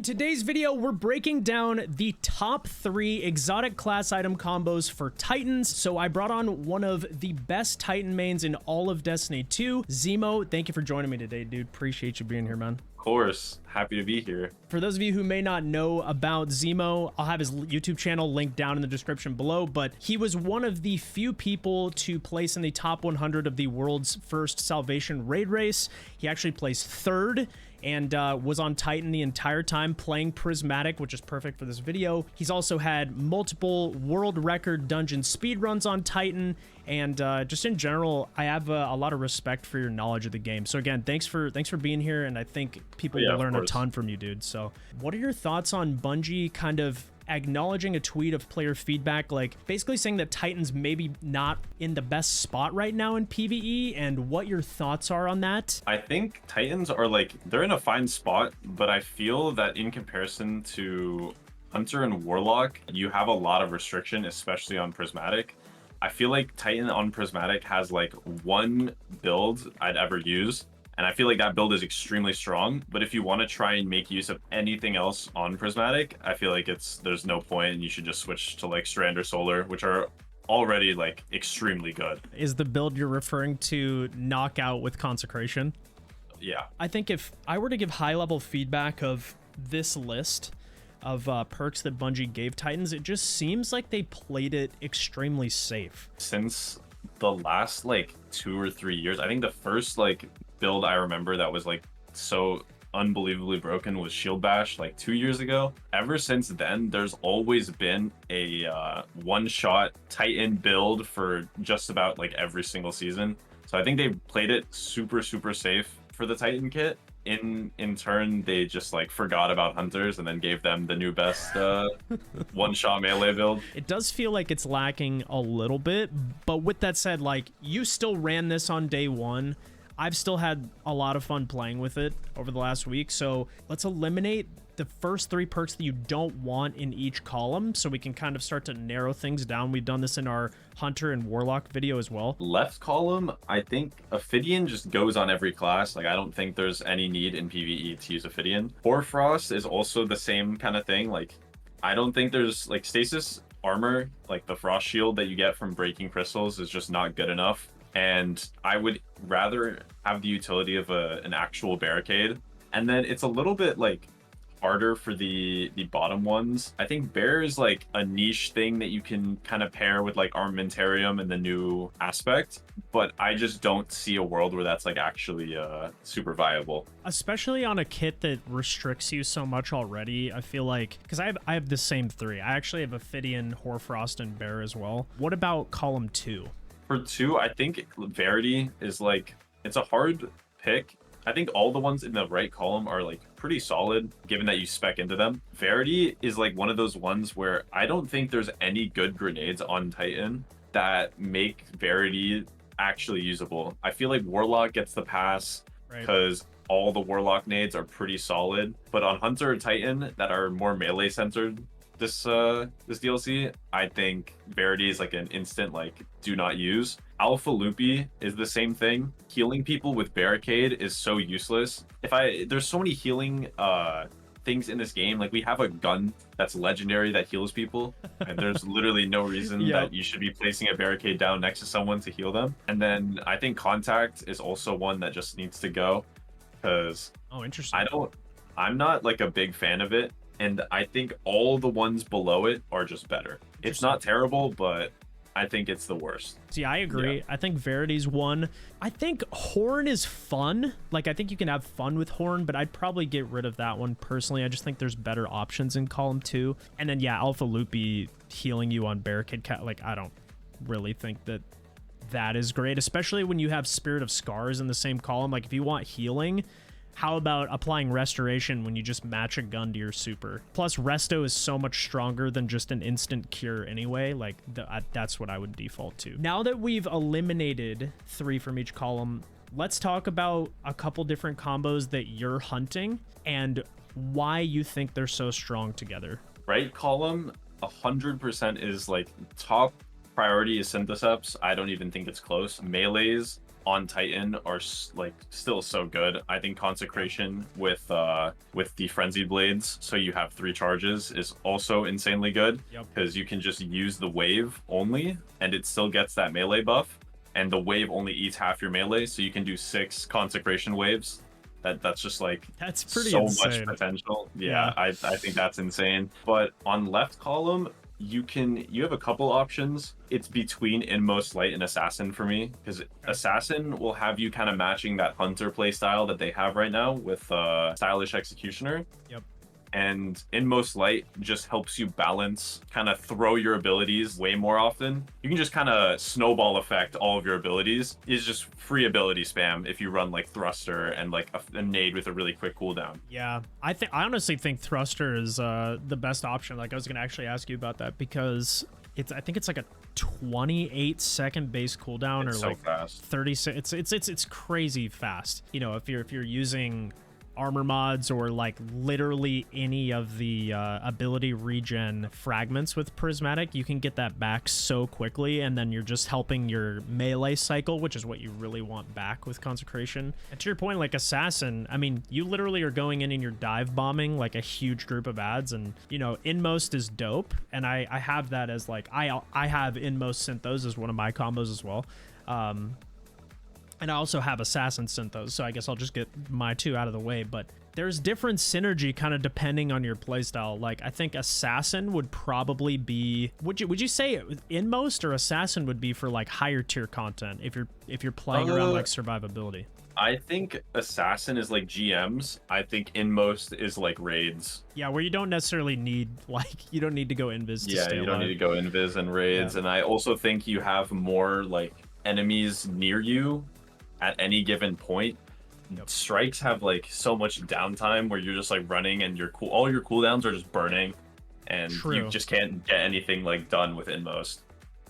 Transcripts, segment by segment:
In today's video, we're breaking down the top 3 exotic class item combos for Titans. So I brought on one of the best Titan mains in all of Destiny 2, Xemo. Thank you for joining me today, dude. Appreciate you being here, man. Of course, happy to be here. For those of you who may not know about Xemo, I'll have his YouTube channel linked down in the description below, but he was one of the few people to place in the top 100 of the world's first Salvation raid race. He actually placed 3rd and was on Titan the entire time playing Prismatic, which is perfect for this video. He's also had multiple world record dungeon speedruns on Titan, and just in general, I have a lot of respect for your knowledge of the game. So again, thanks for being here, and I think people will learn a ton from you, dude. So what are your thoughts on Bungie kind of acknowledging a tweet of player feedback, like basically saying that Titans maybe not in the best spot right now in PvE, and what your thoughts are on that? I think Titans are they're in a fine spot, but I feel that in comparison to Hunter and Warlock, you have a lot of restriction, especially on Prismatic. I feel like Titan on Prismatic has like one build I'd ever use, and I feel like that build is extremely strong. But if you want to try and make use of anything else on Prismatic, I feel like there's no point, and you should just switch to like Strand or Solar, which are already like extremely good. Is the build you're referring to Knockout with Consecration? Yeah. I think if I were to give high-level feedback of this list of perks that Bungie gave Titans, it just seems like they played it extremely safe. Since the last like 2 or 3 years, I think the first like build I remember that was like so unbelievably broken was Shield Bash like 2 years ago. Ever since then, there's always been a one-shot Titan build for just about like every single season. So I think they played it super safe for the Titan kit. In turn, they just like forgot about Hunters and then gave them the new best one-shot melee build. It does feel like it's lacking a little bit, but with that said, like, you still ran this on day 1. I've still had a lot of fun playing with it over the last week, so let's eliminate the first 3 perks that you don't want in each column so we can kind of start to narrow things down. We've done this in our Hunter and Warlock video as well. Left column, I think Ophidian just goes on every class. Like, I don't think there's any need in PvE to use Ophidian. Hoarfrost is also the same kind of thing. Like, I don't think there's like stasis armor, like the frost shield that you get from breaking crystals, is just not good enough. And I would rather have the utility of an actual barricade. And then it's a little bit like harder for the bottom ones. I think Bear is like a niche thing that you can kind of pair with like Armamentarium and the new aspect, but I just don't see a world where that's like actually super viable. Especially on a kit that restricts you so much already. I feel like, because I have the same 3. I actually have Ophidian, Hoarfrost, and Bear as well. What about column 2? For 2, I think Verity is like, it's a hard pick. I think all the ones in the right column are like pretty solid, given that you spec into them. Verity is like one of those ones where I don't think there's any good grenades on Titan that make Verity actually usable. I feel like Warlock gets the pass because all the Warlock nades are pretty solid, but on Hunter or Titan that are more melee centered this DLC, I think Verity is like an instant like do not use. Alpha Loopy is the same thing. Healing people with Barricade is so useless. There's so many healing things in this game. Like, we have a gun that's legendary that heals people, and there's literally no reason that you should be placing a barricade down next to someone to heal them. And then I think Contact is also one that just needs to go, because interesting. I'm not like a big fan of it. And I think all the ones below it are just better. It's not terrible, but I think it's the worst. See, I agree. Yeah. I think Verity's one. I think Horn is fun. Like, I think you can have fun with Horn, but I'd probably get rid of that one personally. I just think there's better options in column 2. And then, yeah, Alpha Loopy healing you on Barricade. Like, I don't really think that is great, especially when you have Spirit of Scars in the same column. Like, if you want healing, how about applying Restoration when you just match a gun to your super? Plus, Resto is so much stronger than just an instant cure anyway. Like, that's what I would default to. Now that we've eliminated 3 from each column, let's talk about a couple different combos that you're hunting and why you think they're so strong together. Right column, 100% is like top priority is Syntheseps. I don't even think it's close. Melees on Titan are like still so good. I think Consecration with the Frenzied Blades, so you have 3 charges, is also insanely good because you can just use the wave only and it still gets that melee buff, and the wave only eats half your melee, so you can do 6 Consecration waves. That's just like that's pretty so insane. much potential. Yeah, I think that's insane. But on left column, you have a couple options. It's between Inmost Light and Assassin for me, because Assassin will have you kind of matching that Hunter playstyle that they have right now with Stylish Executioner. Yep. And Inmost Light just helps you balance, kind of throw your abilities way more often. You can just kind of snowball effect all of your abilities. It's just free ability spam if you run like Thruster and like a nade with a really quick cooldown. Yeah, I honestly think Thruster is the best option. Like, I was gonna actually ask you about that because I think it's like a 28-second base cooldown, It's or so like fast. 36. It's crazy fast. You know, if you're using armor mods or like literally any of the ability regen fragments with Prismatic, you can get that back so quickly, and then you're just helping your melee cycle, which is what you really want back with Consecration. And to your point, like Assassin, I mean, you literally are going in and you're dive bombing like a huge group of ads, and you know, Inmost is dope, and I have that as like I have Inmost Synthos as one of my combos as well. And I also have Assassin Synthos, so I guess I'll just get my 2 out of the way. But there's different synergy kind of depending on your playstyle. Like, I think Assassin would probably be... Would you say Inmost or Assassin would be for like higher tier content if you're playing around like survivability? I think Assassin is like GMs. I think Inmost is like raids. Yeah, where you don't necessarily need, like, you don't need to go invis to stay You don't alive. need to go invis and raids. And I also think you have more like enemies near you at any given point. Strikes have like so much downtime where you're just like running and all your cooldowns are just burning, and you just can't get anything like done with Inmost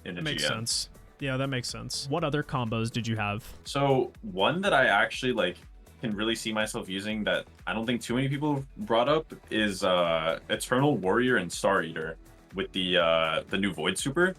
in the GM. Makes sense. Yeah, that makes sense. What other combos did you have? So one that I actually like can really see myself using that I don't think too many people brought up is Eternal Warrior and Star Eater with the new Void super.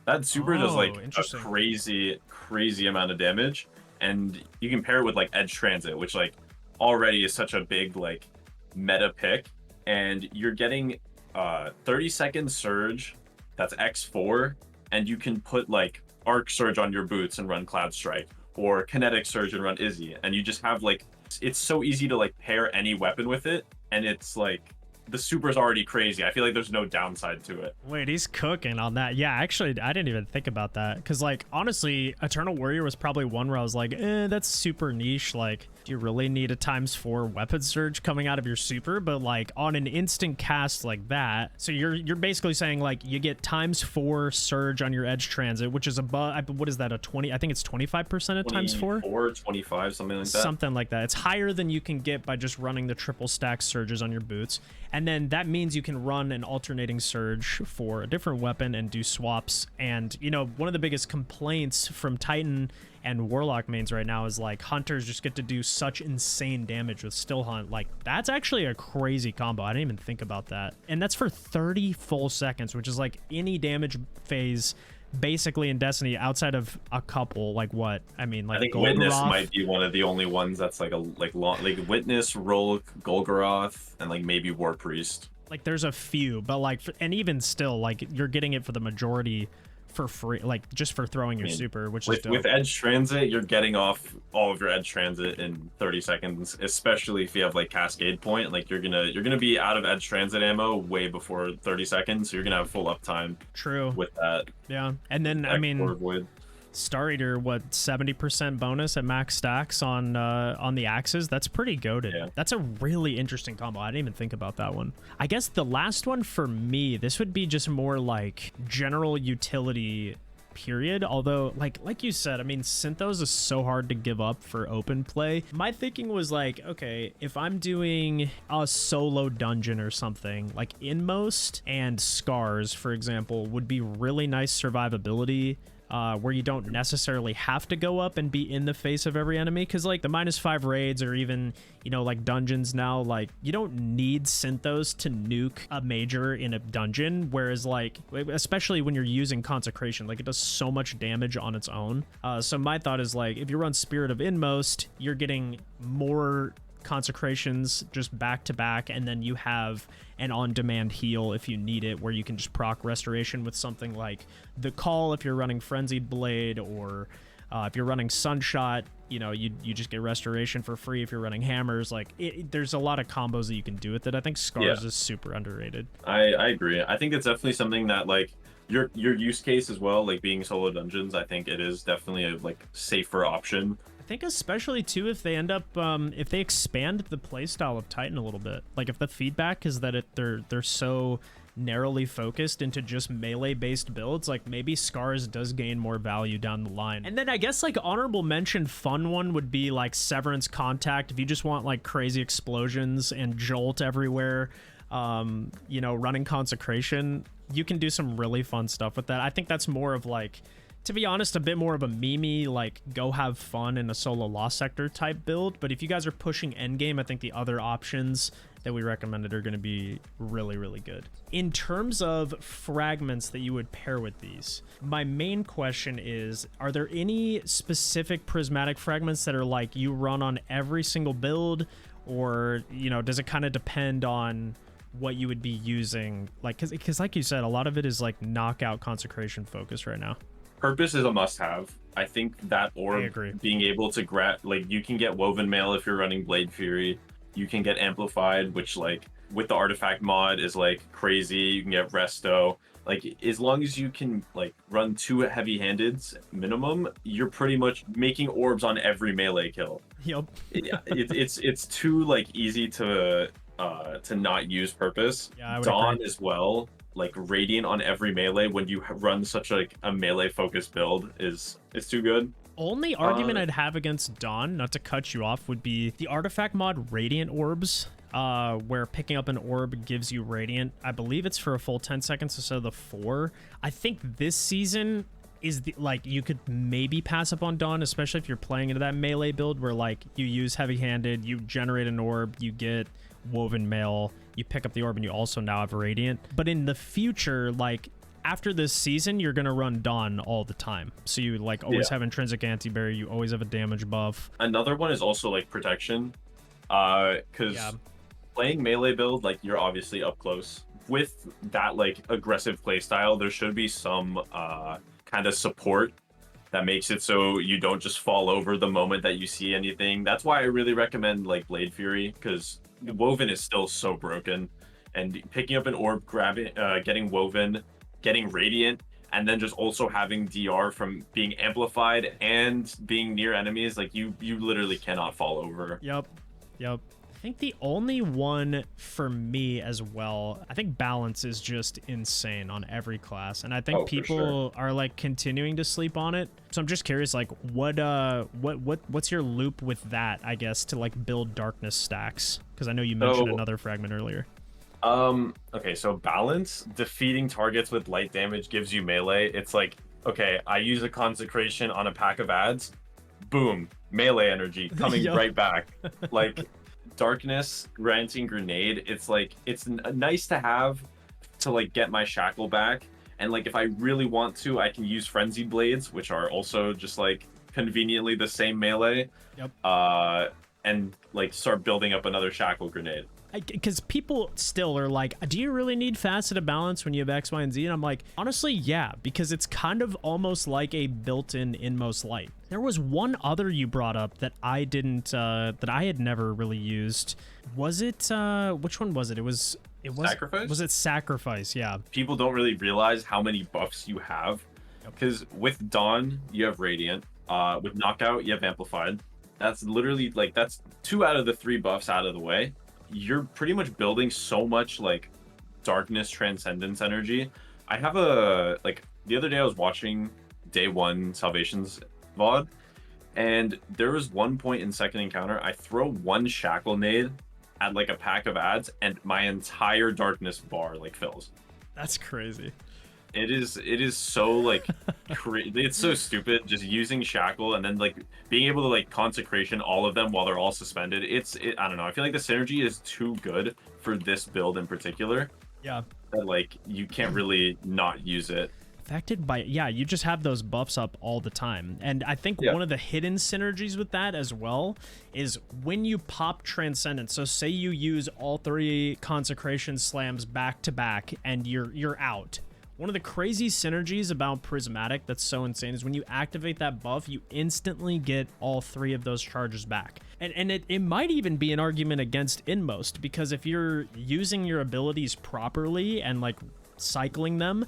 That super does like a crazy amount of damage. And you can pair it with like Edge Transit, which like already is such a big like meta pick, and you're getting 30-second surge that's X4, and you can put like Arc Surge on your boots and run Cloud Strike, or Kinetic Surge and run Izzy, and you just have like, it's so easy to like pair any weapon with it, and it's like the super's already crazy. I feel like there's no downside to it. Wait, he's cooking on that. Yeah, actually, I didn't even think about that. Because, like, honestly, Eternal Warrior was probably one where I was like, that's super niche. Like, do you really need a ×4 weapon surge coming out of your super? But, like, on an instant cast like that, so you're basically saying, like, you get ×4 surge on your Edge Transit, which is above, what is that, a 20? I think it's 25% of ×4? 25, something like that. Something like that. It's higher than you can get by just running the triple stack surges on your boots. And then that means you can run an alternating surge for a different weapon and do swaps. And, you know, one of the biggest complaints from Titan and Warlock mains right now is like Hunters just get to do such insane damage with Still Hunt. Like, that's actually a crazy combo. I didn't even think about that. And that's for 30 full seconds, which is like any damage phase basically in Destiny outside of a couple. Like what? I mean, like, I think Witness might be one of the only ones that's like like Witness, Rolk, Golgoroth, and like maybe War Priest. Like, there's a few, but like, and even still, like, you're getting it for the majority for free, like just for throwing your super, which is dope. With Edge Transit, you're getting off all of your Edge Transit in 30 seconds, especially if you have like Cascade Point. Like, you're gonna be out of Edge Transit ammo way before 30 seconds, so you're gonna have full uptime. True. With that. Yeah, and then I mean, Void. Star Eater, what, 70% bonus at max stacks on the axes? That's pretty goated. Yeah. That's a really interesting combo. I didn't even think about that one. I guess the last one for me, this would be just more like general utility period. Although, like you said, I mean, Synthos is so hard to give up for open play. My thinking was like, okay, if I'm doing a solo dungeon or something, like Inmost and Scars, for example, would be really nice survivability where you don't necessarily have to go up and be in the face of every enemy, because like the -5 raids or even, you know, like dungeons now, like you don't need synthos to nuke a major in a dungeon, whereas like especially when you're using consecration, like it does so much damage on its own. So my thought is like if you run Spirit of Inmost, you're getting more consecrations just back to back, and then you have an on-demand heal if you need it, where you can just proc restoration with something like the Call if you're running Frenzied Blade, or if you're running Sunshot, you know, you just get restoration for free if you're running hammers. Like there's a lot of combos that you can do with it. I think Scars is super underrated. I agree. I think it's definitely something that like your use case as well, like being solo dungeons, I think it is definitely a like safer option. I think especially too if they end up if they expand the playstyle of Titan a little bit, like if the feedback is that they're so narrowly focused into just melee based builds, like maybe Scars does gain more value down the line. And then I guess like honorable mention fun one would be like Severance Contact, if you just want like crazy explosions and jolt everywhere. You know, running Consecration, you can do some really fun stuff with that. I think that's more of like, to be honest, a bit more of a memey, like go have fun in a solo Lost Sector type build. But if you guys are pushing endgame, I think the other options that we recommended are going to be really, really good. In terms of fragments that you would pair with these, my main question is, are there any specific prismatic fragments that are like you run on every single build, or, you know, does it kind of depend on what you would be using? Like, because like you said, a lot of it is like knockout consecration focus right now. Purpose is a must-have. I think that orb being able to grab, like you can get Woven Mail if you're running Blade Fury. You can get Amplified, which like with the artifact mod is like crazy. You can get Resto. Like as long as you can like run 2 heavy-handeds minimum, you're pretty much making orbs on every melee kill. Yep. It's too like easy to not use Purpose. Yeah, I would Dawn agree as well. Like Radiant on every melee when you run such like a melee focused build is too good. Only argument I'd have against Dawn, not to cut you off, would be the artifact mod Radiant Orbs, where picking up an orb gives you Radiant. I believe it's for a full 10 seconds instead of the 4. I think this season is the, like, you could maybe pass up on Dawn, especially if you're playing into that melee build where like you use heavy-handed, you generate an orb, you get Woven Mail, you pick up the orb, and you also now have Radiant. But in the future, like after this season, you're gonna run Dawn all the time, so you like always have intrinsic anti-barrier, you always have a damage buff. Another one is also like protection, because playing melee build, like you're obviously up close with that like aggressive playstyle. There should be some kind of support that makes it so you don't just fall over the moment that you see anything. That's why I really recommend like Blade Fury, because Woven is still so broken, and picking up an orb, grabbing, getting Woven, getting Radiant, and then just also having DR from being amplified and being near enemies, like you literally cannot fall over. Yep. I think the only one for me as well, I think balance is just insane on every class, and I think people are like continuing to sleep on it. So I'm just curious, like what's your loop with that, I guess, to like build darkness stacks? Because I know you mentioned another fragment earlier. Okay, so balance, defeating targets with light damage gives you melee. It's like, okay, I use a consecration on a pack of ads, boom, melee energy coming right back. Like darkness, granting grenade, it's like, it's nice to have to like get my shackle back. And like if I really want to, I can use frenzied blades, which are also just like conveniently the same melee. And like start building up another shackle grenade. Because people still are like, do you really need faceted balance when you have X, Y, and Z? And I'm like, honestly, yeah, because it's kind of almost like a built-in Inmost Light. There was one other you brought up that I didn't, that I had never really used. Was it, which one was it? It was Sacrifice? Was it Sacrifice? Yeah. People don't really realize how many buffs you have, because with Dawn, you have Radiant. With Knockout, you have Amplified. That's literally like, that's 2 out of the 3 buffs out of the way. You're pretty much building so much like darkness transcendence energy. I have a, like the other day I was watching Day 1 Salvation's VOD, and there was one point in second encounter, I throw 1 shackle nade at like a pack of ads, and my entire darkness bar like fills. That's crazy. It is so like it's so stupid just using shackle and then like being able to like consecration all of them while they're all suspended. I don't know. I feel like the synergy is too good for this build in particular. Yeah. That like you can't really not use it. Affected by, yeah, you just have those buffs up all the time. And I think one of the hidden synergies with that as well is when you pop Transcendence. So say you use all 3 consecration slams back to back and you're out. One of the crazy synergies about Prismatic that's so insane is when you activate that buff, you instantly get all 3 of those charges back. And it might even be an argument against Inmost, because if you're using your abilities properly and like cycling them,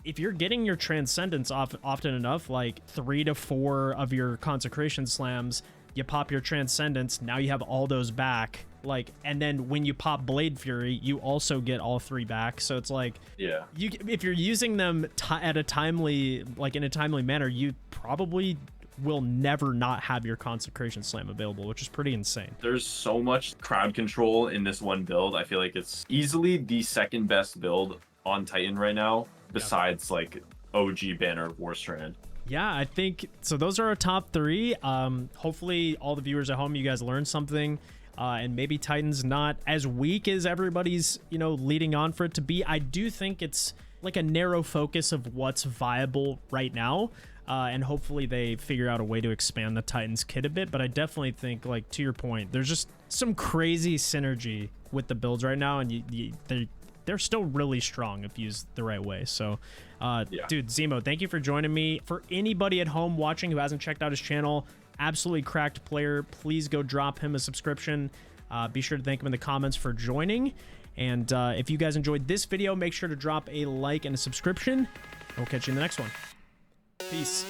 if you're getting your Transcendence off often enough, like 3 to 4 of your consecration slams, you pop your Transcendence, now you have all those back. Like, and then when you pop Blade Fury, you also get all 3 back. So it's like, yeah, if you're using them at a timely, like in a timely manner, you probably will never not have your consecration slam available, which is pretty insane. There's so much crowd control in this one build. I feel like it's easily the second best build on Titan right now, besides like OG Banner Warstrand. Yeah, I think so. Those are our top 3. Hopefully all the viewers at home, you guys learned something. And maybe Titan's not as weak as everybody's, leading on for it to be. I do think it's like a narrow focus of what's viable right now. And hopefully they figure out a way to expand the Titans kit a bit. But I definitely think, like, to your point, there's just some crazy synergy with the builds right now. And they're still really strong if used the right way. So, dude, Xemo, thank you for joining me. For anybody at home watching who hasn't checked out his channel, absolutely cracked player, please go drop him a subscription. Be sure to thank him in the comments for joining. And if you guys enjoyed this video, make sure to drop a like and a subscription. We'll catch you in the next one. Peace.